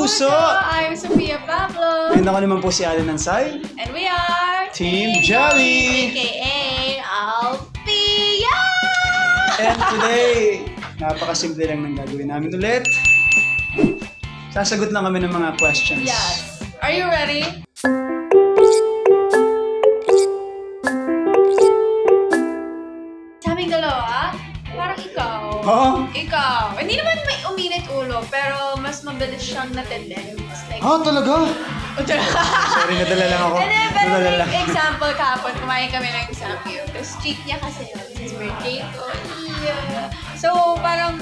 Puso! I'm Sophia Pablo. And ako naman po si Alan Ansay. And we are Team Jolly! AKA Alfia! And today, napakasimple lang ng gagawin namin ulit. Sasagot lang kami ng mga questions. Yes. Are you ready? Sa aming dalawa, parang ikaw. Oh? Ikaw. Hindi naman may uminit ulo, pero mas mabilis siyang na-tendency. Like, Ah, talaga? Sorry, nadala lang ako. And then, pero Nadala like, lang. example, kahapon, kumain kami ng samgyup. Tapos, treat niya kasi yun. It's his birthday ko. Yeah. So, parang,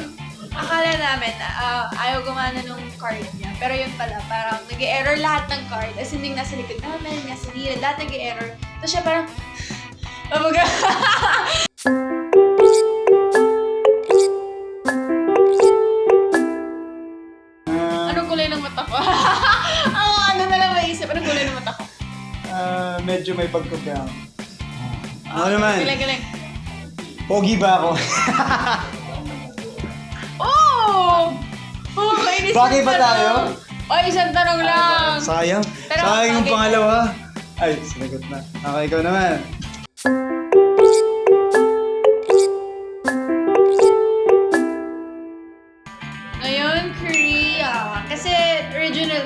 akala namin, ayaw gumana nung card niya. Pero yun pala, parang nag-error lahat ng card. As in, yung nasa likod namin, nasa gilid, lahat nag-error. Tapos siya parang, oh my God. Anong kulay ng mata ko? Ano na lang maisip? Anong kulay ng mata ko? Medyo may pagka-brown. Ano naman? Galing. Pogi ba ako? Oh! Oh, kainis Bagay ng ba tanong. tayo? Ay, isang tanong lang. Sayang. Pero Sayang yung bagay pangalawa. Ay, sinagot na. Okay, ikaw naman. Ngayon, Korea. Kasi originally.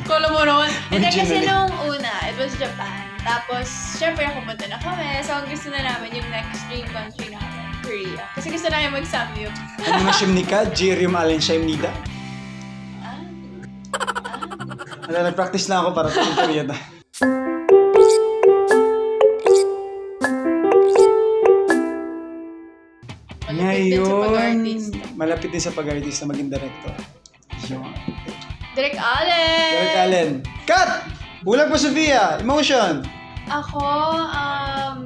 Kala mo naman. Hindi kasi Originally. nung una, it was Japan. Tapos, syempre, pumunta na kami. So, ang gusto na namin yung next dream country namin, Korea. Kasi gusto namin mag-samgyup. Ano na Shimnika? Jerium Allen Shimnida? Nag-practice lang ako para sa Korea na. Malapit din sa pag-artist. Malapit din sa pag-artist na maging director. Yun. Direk Allen! Derek Allen. Cut! Bulag po, Sophia! Emotion! Ako,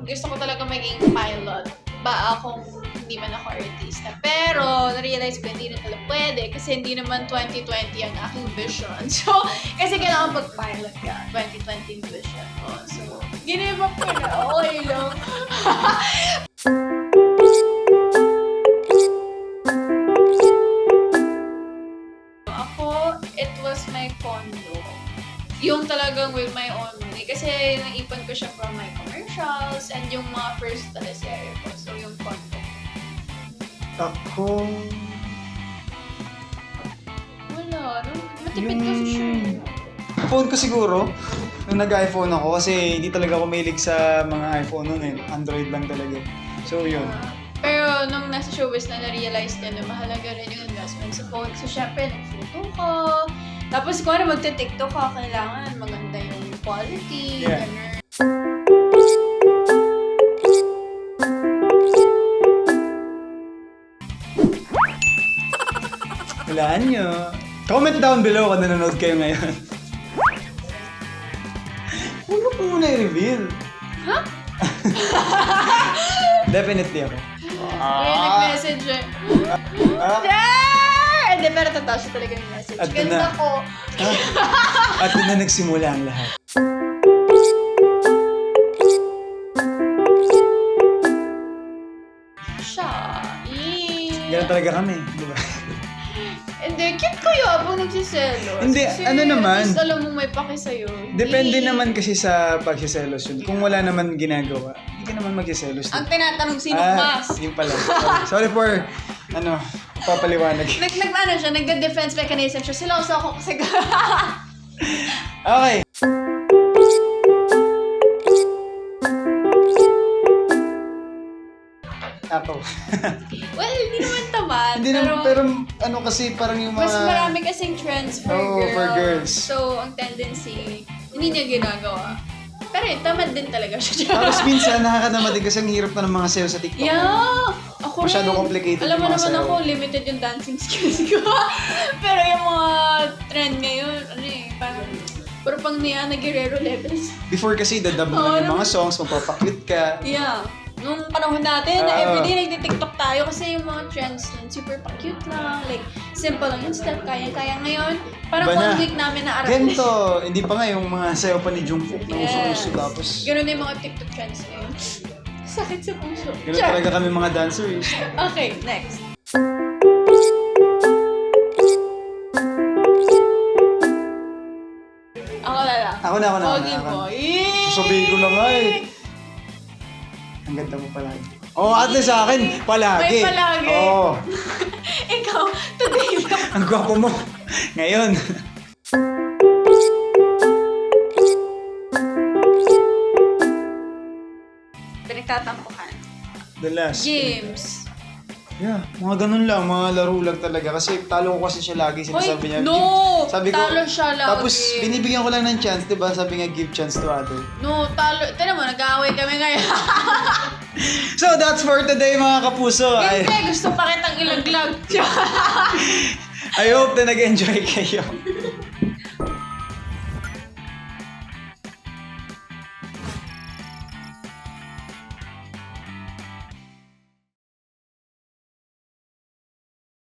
gusto ko talaga maging pilot. Ba akong hindi man ako artista. Pero, na-realize ko hindi na talaga pwede kasi hindi naman 2020 ang aking vision. So, kasi kailangan pag-pilot ka. 2020 vision ko. So, give up ko na. Okay lang. Ako, it was my condo. Yung talagang with my own money. Kasi naipon ko siya from my commercials and yung mga first teleserye ko. So, yung condo. Ako... Wala. Matipid kasi siya. Phone ko siguro. Nung nag-iPhone ako kasi hindi talaga ako mahilig sa mga iPhone nun eh. Android lang talaga. So, yun. Pero nung nasa showbiz na na-realize niya na mahalaga rin yung investment sa phone. So, syempre, nag-photo ko. Tapos, kung ano magte-tiktok ka, kailangan maganda yung quality. Yeah. Ganun. Walaan nyo. Comment down below kung nanonood kayo ngayon. Huwag mo po muna i-reveal. Ha? Definitely ako. Kaya nag-message eh. Ah, Yeah! Hindi, pero totoo siya talaga yung message. At Ganda na. ko. at doon na nagsimula ang lahat. Siya. Ganun talaga kami, di ba? Hindi, cute kayo habang nagsiselos. Hindi, Kasi ano naman? at least alam mo may paki sa'yo. Depende Hindi. naman kasi sa pagsiselos yun. Kung wala naman ginagawa, hindi ka naman magsiselos. Ang tinatanong sino mas. Yun pala. Sorry for, papaliwanag. Ano siya, nagda-defense mechanism siya. Siloso ako kasi. Okay. Ako. Well, hindi naman tamad. Hindi naman, pero ano kasi parang yung mga... mas marami kasing trends for Oo, girls. for girls. So, ang tendency, hindi niya ginagawa. Pero tamad din talaga siya. Tapos minsan nakakatamad din kasi ang hirap na ng mga sayo sa TikTok. Yeah! Ako Masyado rin. complicated Alam mo yung mga naman sayaw. ako, limited yung dancing skills ko. Pero yung mga trend ngayon, parang puro pang niya nag-guerrero levels. Before kasi dadab mo Oo, lang yung mga songs, magpapaklit ka. Yeah. Nung panahon natin, na Oo. everyday nagti-tiktok tayo kasi yung mga trends nun, super pa-cute lang. Like, simple lang yung step, kaya-kaya ngayon. Parang Iba na. 1 week namin na-aralan. Ganito, hindi pa nga yung mga sayo pa ni Jungkook na uso-uso tapos Ganun na yung mga TikTok trends ngayon. Sakit sa puso. ganun talaga kami mga dancers. Okay, next. Ako na. Pogi boy. Sasabihin ko na nga eh. Ang ganda mo palagi. Oh, at least sa akin, palagi. May palagi. Oo. Ikaw, today lang. Ang gwapo mo. Ngayon. Pinagtatampukan. The last. Games. Yeah, mga ganun lang, mga laro lang talaga. Kasi talo ko kasi siya lagi, sinasabi niya. No! Sabi ko, Talo siya lagi. Tapos binibigyan ko lang ng chance, di ba? Sabi nga, give chance to other. No, talo. Tira mo, nag-aaway kami ngayon. So that's for today mga kapuso. Hindi, gusto pa kitang ilaglag. I hope na nag-enjoy kayo.